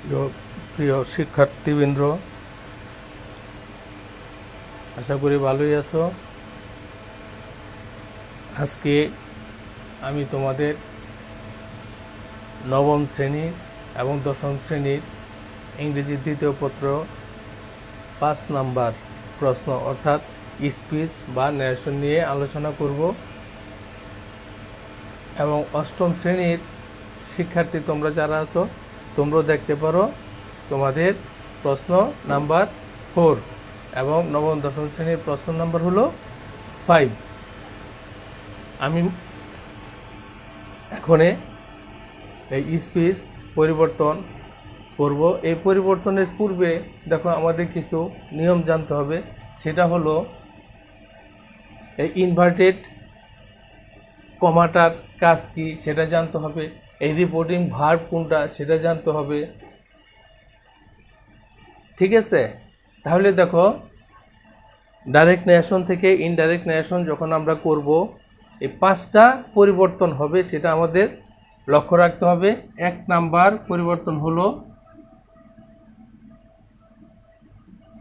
প্রিয় শিক্ষার্থীবৃন্দ, আশা করি ভালোই আছো। আজকে আমি তোমাদের নবম শ্রেণীর এবং দশম শ্রেণীর ইংরেজি দ্বিতীয় পত্র 5 নাম্বার প্রশ্ন অর্থাৎ স্পিচ বা ন্যারেশন নিয়ে আলোচনা করব। এবং অষ্টম শ্রেণীর শিক্ষার্থী তোমরা যারা আছো তোমরাও দেখতে পারো, তোমাদের প্রশ্ন নাম্বার 4 এবং নবম দশম শ্রেণীর প্রশ্ন নাম্বার হলো 5। আমি এখন এই স্পিচ পরিবর্তন করব। এই পরিবর্তনের পূর্বে দেখো আমাদের কিছু নিয়ম জানতে হবে। সেটা হলো এই ইনভার্টেড কমাটার কাজ কি সেটা জানতে হবে, এই রিপোর্টিং ভার্ব কোনটা সেটা জানতে হবে। ঠিক আছে, তাহলে দেখো ডাইরেক্ট ন্যারেশন থেকে ইনডাইরেক্ট ন্যারেশন যখন আমরা করব, এই 5টা পরিবর্তন হবে, সেটা আমাদের লক্ষ্য রাখতে হবে। 1 নাম্বার পরিবর্তন হলো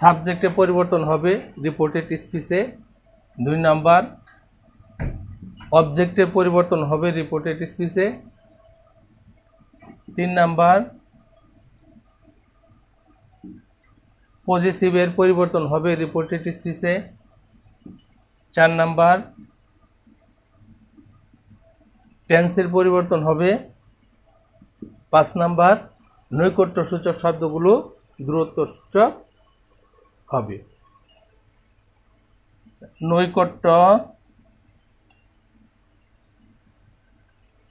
সাবজেক্টে পরিবর্তন হবে রিপোর্টেড স্পিচে। 2 নাম্বার অবজেক্টের পরিবর্তন হবে রিপোর্টেড স্পিচে। 3 নাম্বার পজিটিভের পরিবর্তন হবে রিপোর্টেড স্পিচে। 4 নাম্বার টেন্সের পরিবর্তন হবে। 5 নাম্বার নৈকট্যসূচক শব্দগুলো দূরত্বসূচক হবে। নৈকট্য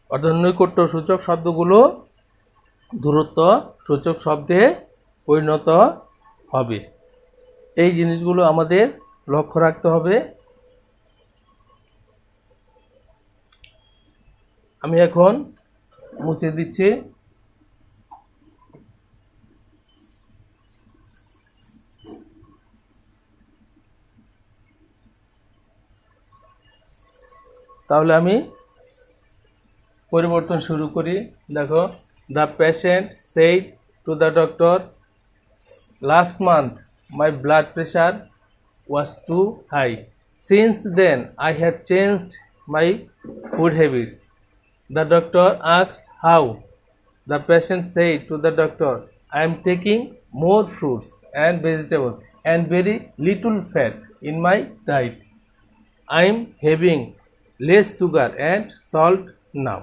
অর্থাৎ নৈকট্যসূচক শব্দগুলো দূরত্ব সূচক শব্দে পরিণত হবে। এই জিনিসগুলো আমাদের লক্ষ্য রাখতে হবে। আমি এখন মুছে দিচ্ছি। তাহলে আমি পরিবর্তন শুরু করি। দেখো, the patient said to the doctor, last month my blood pressure was too high. Since then, I have changed my food habits. The doctor asked how. The patient said to the doctor, I am taking more fruits and vegetables and very little fat in my diet. I am having less sugar and salt now.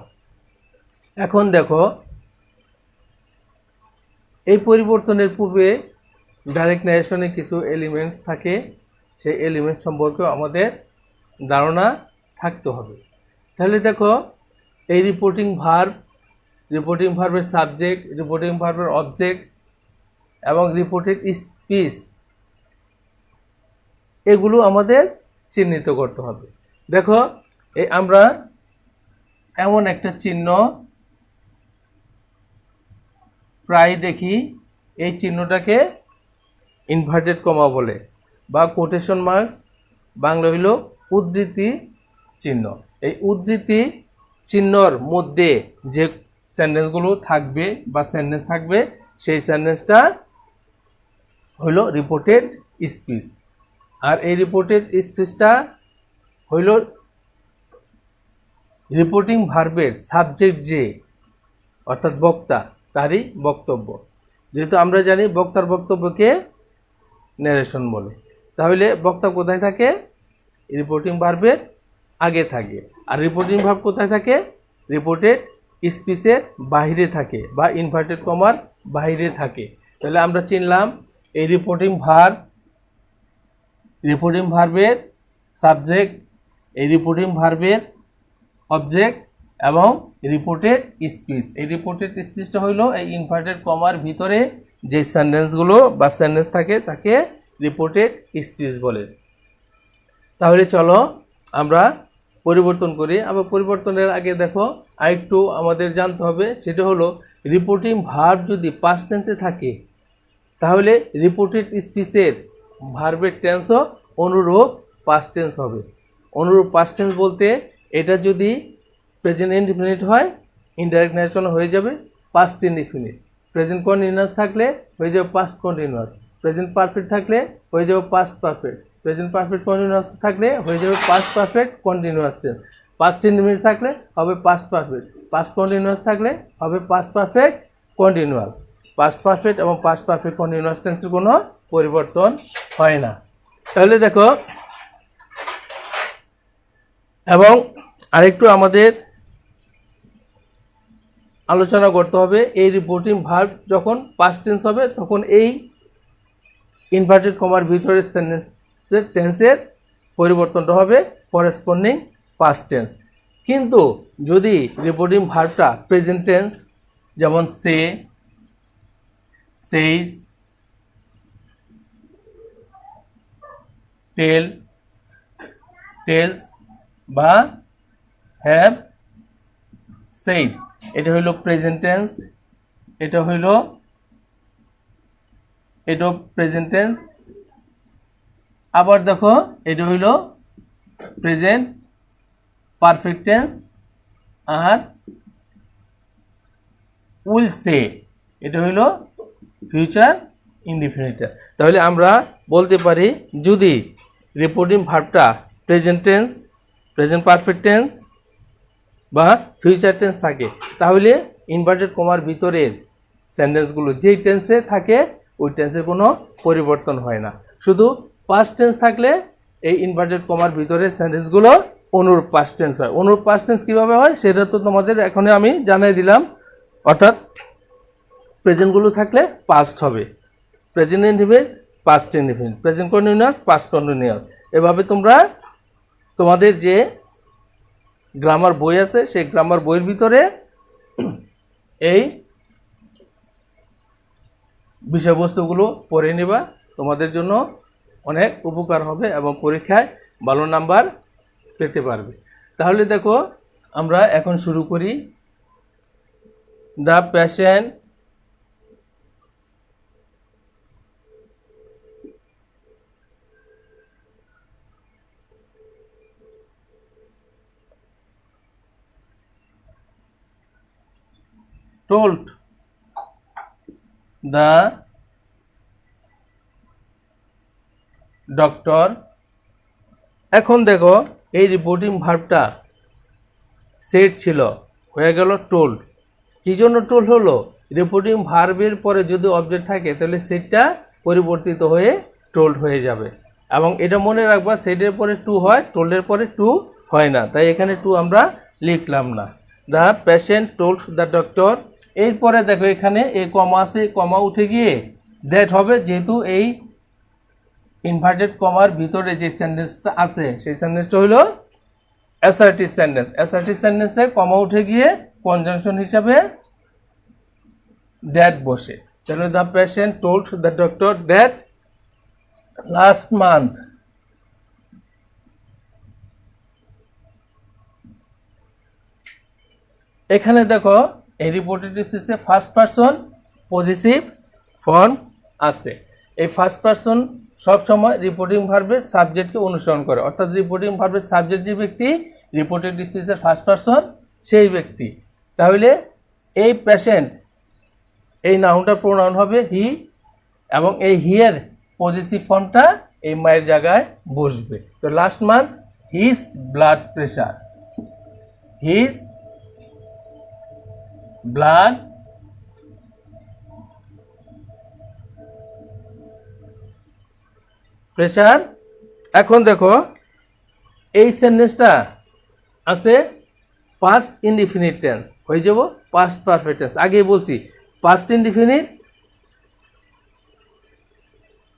এখন দেখো, এই পরিবর্তনের পূর্বে direct ন্যারেশনে কিছু elements থাকে, সেই elements সম্পর্কেও আমাদের ধারণা থাকতে হবে। তাহলে দেখো, এই রিপোর্টিং ভার্বের সাবজেক্ট, রিপোর্টিং ভার্বের অবজেক্ট এবং রিপোর্টেড স্পিচ, এগুলো আমাদের চিহ্নিত করতে হবে। দেখো, এই আমরা এমন একটা চিহ্ন প্রায় দেখি, এই চিহ্নটাকে ইনভার্টেড কমা বলে বা কোটেশন মার্কস, বাংলা হইল উদ্ধৃতি চিহ্ন। এই উদ্ধৃতি চিহ্নর মধ্যে যে সেন্টেন্সগুলো থাকবে বা সেন্টেন্স থাকবে, সেই সেন্টেন্সটা হইল রিপোর্টেড স্পিচ। আর এই রিপোর্টেড স্পিচটা হইল রিপোর্টিং ভার্বের সাবজেক্ট যে অর্থাৎ বক্তা, তারই বক্তব্য। যেহেতু আমরা জানি বক্তার বক্তব্যকে ন্যারেশন বলে, তাহলে বক্তা কোথায় থাকে? রিপোর্টিং ভার্বের আগে থাকে। আর রিপোর্টিং ভার্ব কোথায় থাকে? রিপোর্টেড স্পিচের বাইরে থাকে বা ইনভার্টেড কমার বাইরে থাকে। তাহলে আমরা চিনলাম এই রিপোর্টিং ভার্বের সাবজেক্ট, এই রিপোর্টিং ভার্বের অবজেক্ট এবং রিপোর্টেড স্পিচ। এই রিপোর্টেড স্পিচটা হইল এই ইনভার্টেড কমার ভিতরে যে সেন্টেন্সগুলো বা সেন্টেন্স থাকে তাকে রিপোর্টেড স্পিচ বলে। তাহলে চলো আমরা পরিবর্তন করি। আবার পরিবর্তনের আগে দেখো আরেকটু আমাদের জানতে হবে, সেটা হলো রিপোর্টিং ভার্ব যদি পাস্ট টেন্সে থাকে, তাহলে রিপোর্টেড স্পিচের ভার্বের টেন্সও অনুরূপ পাস্ট টেন্স হবে। অনুরূপ পাস্ট টেন্স বলতে এটা যদি প্রেজেন্ট ইনডিফিনিট হয়, ইনডাইরেক্ট ন্যারেশন হয়ে যাবে পাস্ট ইনডিফিনিট। প্রেজেন্ট কন্টিনিউয়াস থাকলে হয়ে যাবে পাস্ট কন্টিনিউয়াস, প্রেজেন্ট পারফেক্ট থাকলে হয়ে যাবে past perfect, present perfect continuous থাকলে হয়ে যাবে past perfect continuous tense, past indefinite থাকলে হবে পাস্ট পারফেক্ট, পাস্ট কন্টিনিউয়াস থাকলে হবে past perfect continuous. Past perfect এবং পাস্ট পারফেক্ট কন্টিনিউয়াস টেন্সের কোনো পরিবর্তন হয় না। তাহলে দেখো, এবং আরেকটু আমাদের আলোচনা করতে হবে, এই রিপোর্টিং ভার্ব যখন পাস্ট টেন্স হবে তখন এই ইনভার্টেড কমার ভিতরে টেন্সের পরিবর্তনটা হবে করেসপন্ডিং পাস্ট টেন্স। কিন্তু যদি রিপোর্টিং ভার্বটা প্রেজেন্ট টেন্স, যেমন সে, সেইস, টেল, টেলস বা হ্যাভ সেইড, এটা হইল প্রেজেন্ট টেন্স, এটা হইল এটা প্রেজেন্ট টেন্স। আবার দেখো, এটা হইল প্রেজেন্ট পারফেক্ট টেন্স, আর উইল সে এটা হইল ফিউচার ইনডিফিনিট। তাহলে আমরা বলতে পারি, যদি রিপোর্টিং ভার্বটা present tense, present perfect tense বা ফিউচার টেন্স থাকে, তাহলে ইনভার্টেড কমার ভিতরের সেন্টেন্সগুলো যেই টেন্সে থাকে ওই টেন্সের কোনো পরিবর্তন হয় না। শুধু পাস্ট টেন্স থাকলে এই ইনভার্টেড কমার ভিতরের সেন্টেন্সগুলো অনুরূপ পাস্ট টেন্স হয়। অনুরূপ পাস্ট টেন্স কীভাবে হয় সেটা তো তোমাদের এখনই আমি জানাই দিলাম। অর্থাৎ প্রেজেন্টগুলো থাকলে পাস্ট হবে, present indefinite past indefinite, present continuous past continuous. এভাবে তোমরা তোমাদের যে গ্রামার বই আছে সেই গ্রামার বইয়ের ভিতরে এই বিষয়বস্তুগুলো পড়ে নেবা, তোমাদের জন্য অনেক উপকার হবে এবং পরীক্ষায় ভালো নাম্বার পেতে পারবে। তাহলে দেখো, আমরা এখন শুরু করি। The patient told the doctor। এখন দেখো, এই রিপোর্টিং ভার্বটা সেট ছিল, হয়ে গেল টোল্ড। কি জন্য টোল্ড হলো? রিপোর্টিং ভার্বের পরে যদি অবজেক্ট থাকে তাহলে সেটটা পরিবর্তিত হয়ে টোল্ড হয়ে যাবে। এবং এটা মনে রাখবা, সেটের পরে টু হয়, টোল্ডের পরে টু হয় না, তাই এখানে টু আমরা লিখলাম না। The patient told the doctor. এরপরে দেখো, এখানে এ কমা আছে, কমা উঠে গিয়ে দ্যাট হবে, যেহেতু এই ইনভার্টেড কমার ভিতরে যে সেন্টেন্সটা আছে সেই সেন্টেন্সটা হলো অ্যাসার্টিভ সেন্টেন্স। অ্যাসার্টিভ সেন্টেন্সে কমা উঠে গিয়ে কনজাংশন হিসাবে দ্যাট বসে। তাহলে the patient told the doctor that last month এখানে দেখো, এই রিপোর্টেড স্পিচে ফার্স্ট পারসন পজিটিভ ফর্ম আছে। এই ফার্স্ট পারসন সবসময় রিপোর্টিং ভার্বের সাবজেক্টকে অনুসরণ করে, অর্থাৎ রিপোর্টিং ভার্বের সাবজেক্ট যে ব্যক্তি, রিপোর্টেড স্পিচের ফার্স্ট পারসন সেই ব্যক্তি। তাহলে এই পেশেন্ট, এই নাউনটার প্রোনাউন হবে হি, এবং এই হিয়ের পজিটিভ ফর্মটা এই মায়ের জায়গায় বসবে। তো last month his blood pressure, his blood pressure. এখন দেখো, এই সেন্টেন্সটা আছে পাস্ট ইনডিফিনিট টেন্স, হয়ে যাব পাস্ট পারফেক্ট টেন্স। আগেই বলছি, পাস্ট ইনডিফিনিট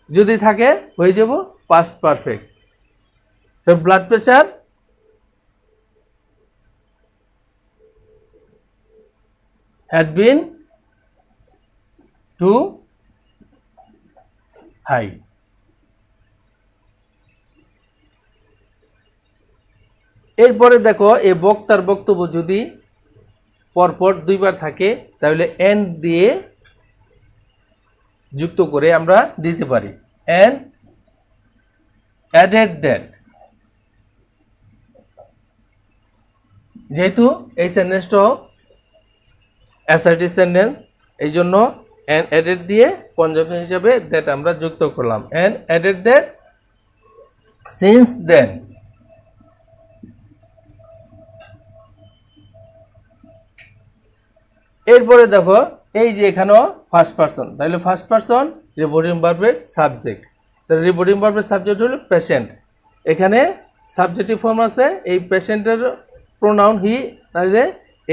যদি থাকে হয়ে যাব পাস্ট পারফেক্ট। তো blood pressure had been too high। এরপরে দেখো, এই বক্তার বক্তব্য যদি পরপর দুইবার থাকে তাহলে এন্ড দিয়ে যুক্ত করে আমরা দিতে পারি, এন্ড অ্যাডেড দ্যাট। যেহেতু এই সেন্টেন্সটাও অ্যাসার্টিভ সেন্টেন্স, এই জন্য অ্যান্ড অ্যাডেড দিয়ে কনজাংশন হিসাবে দ্যাট আমরা যুক্ত করলাম and added that since then. এরপরে দেখো এই যে এখানেও ফার্স্ট পারসন, তাহলে ফার্স্ট পারসন রিপোর্টিং ভার্বের সাবজেক্ট, তাহলে রিপোর্টিং ভার্বের সাবজেক্ট হলো পেশেন্ট। এখানে সাবজেক্টিভ ফর্ম আছে, এই পেশেন্টের প্রোনাউন হি, তাহলে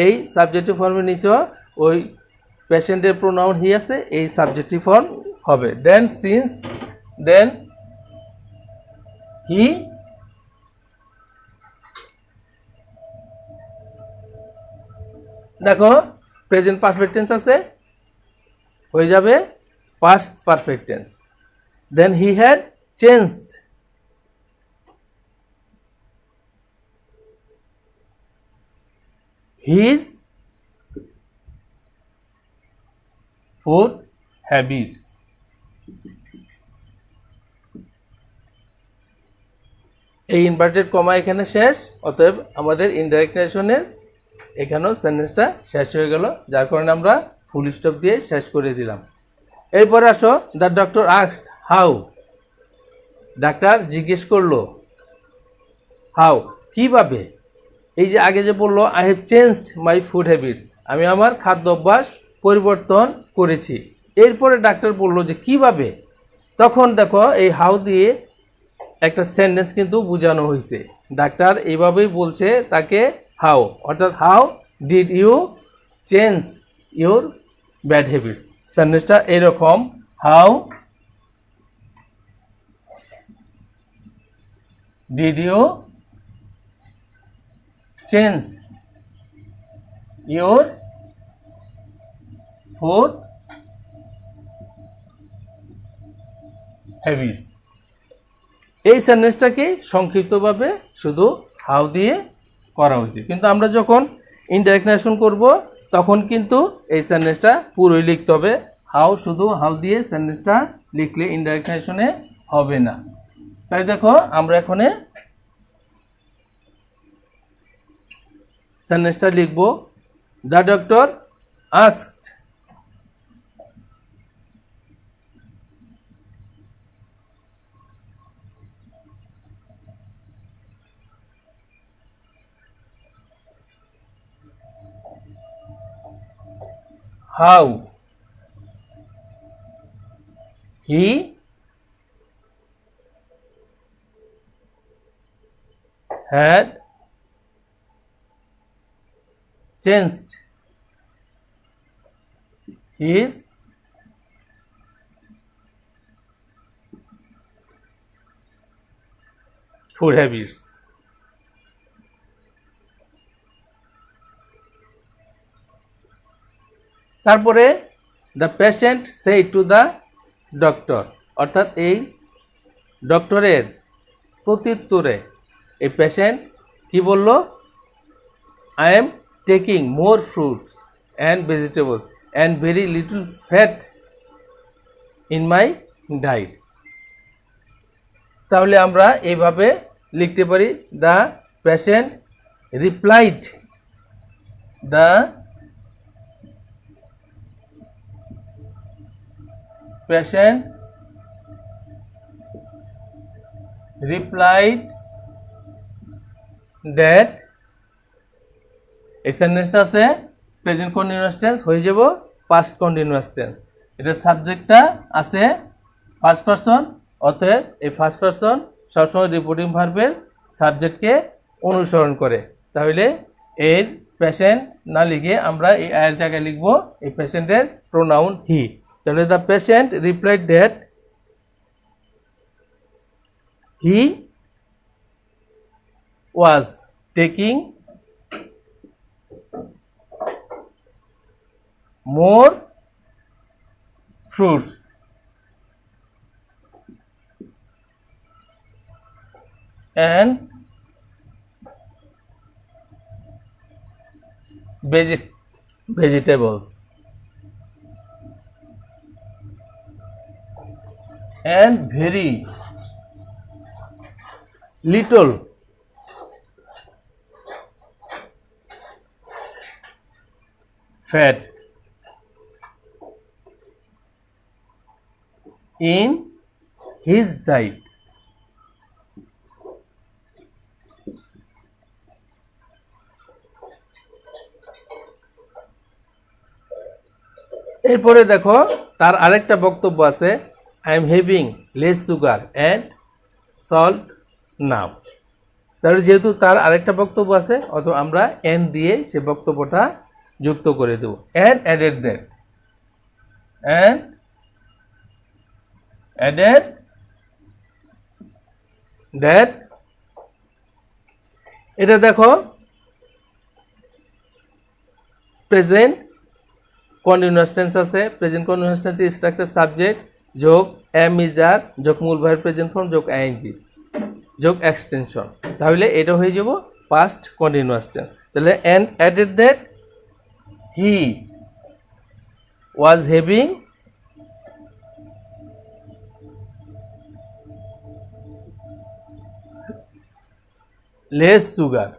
এই সাবজেক্টিভ ফর্মের নিচেও ওই পেশেন্টের প্রোনাউন হি আছে, এই সাবজেক্টিভ ফর্ম হবে। দেন সিন্স দেন হি, দেখো প্রেজেন্ট পারফেক্ট টেন্স আছে, হয়ে যাবে past perfect tense. Then he had changed, his food habits. এই ইনভার্টেড কমা এখানে শেষ, অতএব আমাদের ইনডাইরেক্ট ন্যারেশনের এখানেও সেন্টেন্সটা শেষ হয়ে গেল, যার কারণে আমরা ফুল স্টপ দিয়ে শেষ করে দিলাম। এরপরে আসো, the doctor asked how, doctor জিজ্ঞেস করলো হাউ, কিভাবে। এই যে আগে যে বললো I have changed my food habits, আমি আমার খাদ্য অভ্যাস পরিবর্তন করেছি। এরপরে ডাক্তার বললো যে কিভাবে, তখন দেখো এই হাউ দিয়ে একটা সেন্টেন্স কিন্তু বোঝানো হয়েছে। ডাক্তার এইভাবেই বলছে তাকে হাউ, অর্থাৎ how did you change your bad habits. সেন্টেন্সটা এরকম, how did you change your food habits. এই সেন্টেন্সটাকে সংক্ষিপ্তভাবে শুধু হাউ দিয়ে করা হয়েছে, কিন্তু আমরা যখন ইনডাইরেক্ট ন্যারেশন করব তখন কিন্তু এই সেন্টেন্সটা পুরোই লিখতে হবে। হাউ শুধু হাউ দিয়ে সেন্টেন্সটা লিখলে ইনডাইরেক্ট ন্যারেশনে হবে না। তাই দেখো আমরা এখানে সেন্টেন্সটা লিখব, the doctor asked how he had changed his food habits. তারপরে the patient said to the doctor, অর্থাৎ এই ডক্টরের প্রত্যুত্তরে এই পেশেন্ট কি বলল, I am taking more fruits and vegetables and very little fat in my diet. তাহলে আমরা এইভাবে লিখতে পারি, the patient replied, the patient replied that, এই সেন্টেন্সটা আছে প্রেজেন্ট কন্টিনিউয়াস টেন্স, হয়ে যাব পাস্ট কন্টিনিউয়াস টেন্স। এটা সাবজেক্টটা আছে ফার্স্ট পারসন, অতএব এই ফার্স্ট পারসন সবসময় রিপোর্টিং ভার্বের সাবজেক্টকে অনুসরণ করে। তাহলে এর পেশেন্ট না লিখে আমরা এই আয়ের জায়গায় লিখব এই পেশেন্টের প্রোনাউন হি। তাহলে the patient replied that he was taking more fruits and vegetables and very little fat in his diet. এরপরে দেখো তার আরেকটা বক্তব্য আছে, I am having less sugar and salt now. তাহলে যেহেতু তার আরেকটা বক্তব্য আছে, অত আমরা এন দিয়ে সে বক্তব্যটা যুক্ত করে দেব। অ্যান্ড অ্যাডেড দ্যাট এটা দেখো প্রেজেন্ট কন্টিনিউয়াস টেন্স আছে। প্রেজেন্ট কন্টিনিউয়াস টেন্সে স্ট্রাকচার সাবজেক্ট যোগ এম ইজার যোগ মূল ভার্ব প্রেজেন্ট ফর্ম যোগ আইএনজি যোগ এক্সটেনশন, তাহলে এটা হয়ে যাব পাস্ট কন্টিনিউয়াস টেন্স। তাহলে and added that he was having less sugar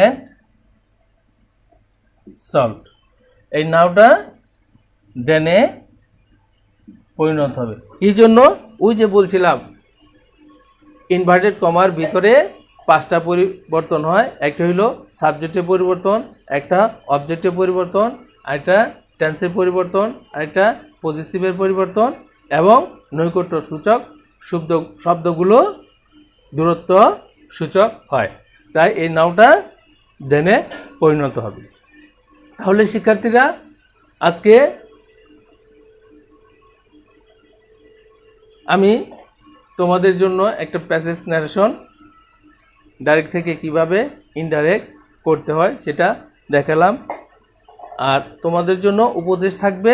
and salt। এই নাউটা দেনে পরিণত হবে। এই জন্য ওই যে বলছিলাম ইনভার্টেড কমার ভিতরে পাঁচটা পরিবর্তন হয়, একটা হইলো সাবজেক্টের পরিবর্তন, একটা অবজেক্টের পরিবর্তন, আরেকটা টেন্সের পরিবর্তন, আরেকটা পজিটিভের পরিবর্তন এবং নৈকট্য সূচক শব্দগুলো দূরত্ব সূচক হয়। তাই এই নাউটা দেনে পরিণত হবে। তাহলে শিক্ষার্থীরা আজকে আমি তোমাদের জন্য একটা প্যাসেজ ন্যারেশন ডাইরেক্ট থেকে কিভাবে ইনডাইরেক্ট করতে হয় সেটা দেখালাম। আর তোমাদের জন্য উপদেশ থাকবে,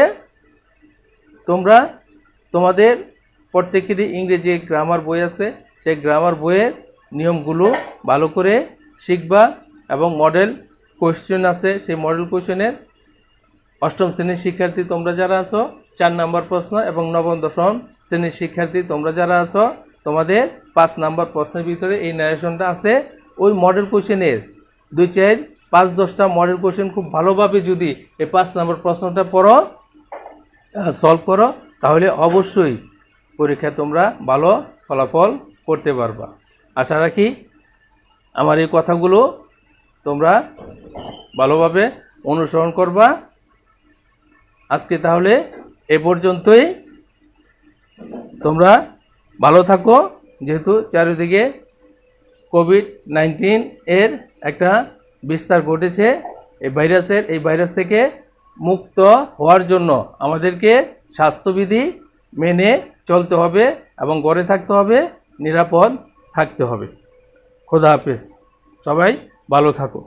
তোমরা তোমাদের প্রত্যেকেরই ইংরেজি গ্রামার বই আছে, সেই গ্রামার বইয়ের নিয়মগুলো ভালো করে শিখবা এবং মডেল কোয়েশ্চেন আছে, সেই মডেল কোয়েশ্চেনের অষ্টম শ্রেণীর শিক্ষার্থী তোমরা যারা আছো 4 নম্বর প্রশ্ন এবং নবম দশম শ্রেণীর শিক্ষার্থী তোমরা যারা আছো তোমাদের 5 নম্বর প্রশ্নের ভিতরে এই ন্যারেশনটা আছে। ওই মডেল কোয়েশ্চেনের 2, 4, 5, 10টা মডেল কোয়েশ্চেন খুব ভালোভাবে যদি এই 5 নম্বর প্রশ্নটা পড়ো, সলভ করো, তাহলে অবশ্যই পরীক্ষায় তোমরা ভালো ফলাফল করতে পারবা। আশা রাখি আমার এই কথাগুলো তোমরা ভালোভাবে অনুসরণ করবা। আজকে তাহলে এ পর্যন্তই, তোমরা ভালো থাকো। যেহেতু চারিদিকে কোভিড-19 এর একটা বিস্তার ঘটেছে, এই ভাইরাস থেকে মুক্ত হওয়ার জন্য আমাদেরকে স্বাস্থ্যবিধি মেনে চলতে হবে এবং ঘরে থাকতে হবে, নিরাপদ থাকতে হবে। খোদা হাফেজ, সবাই ভালো থাকো।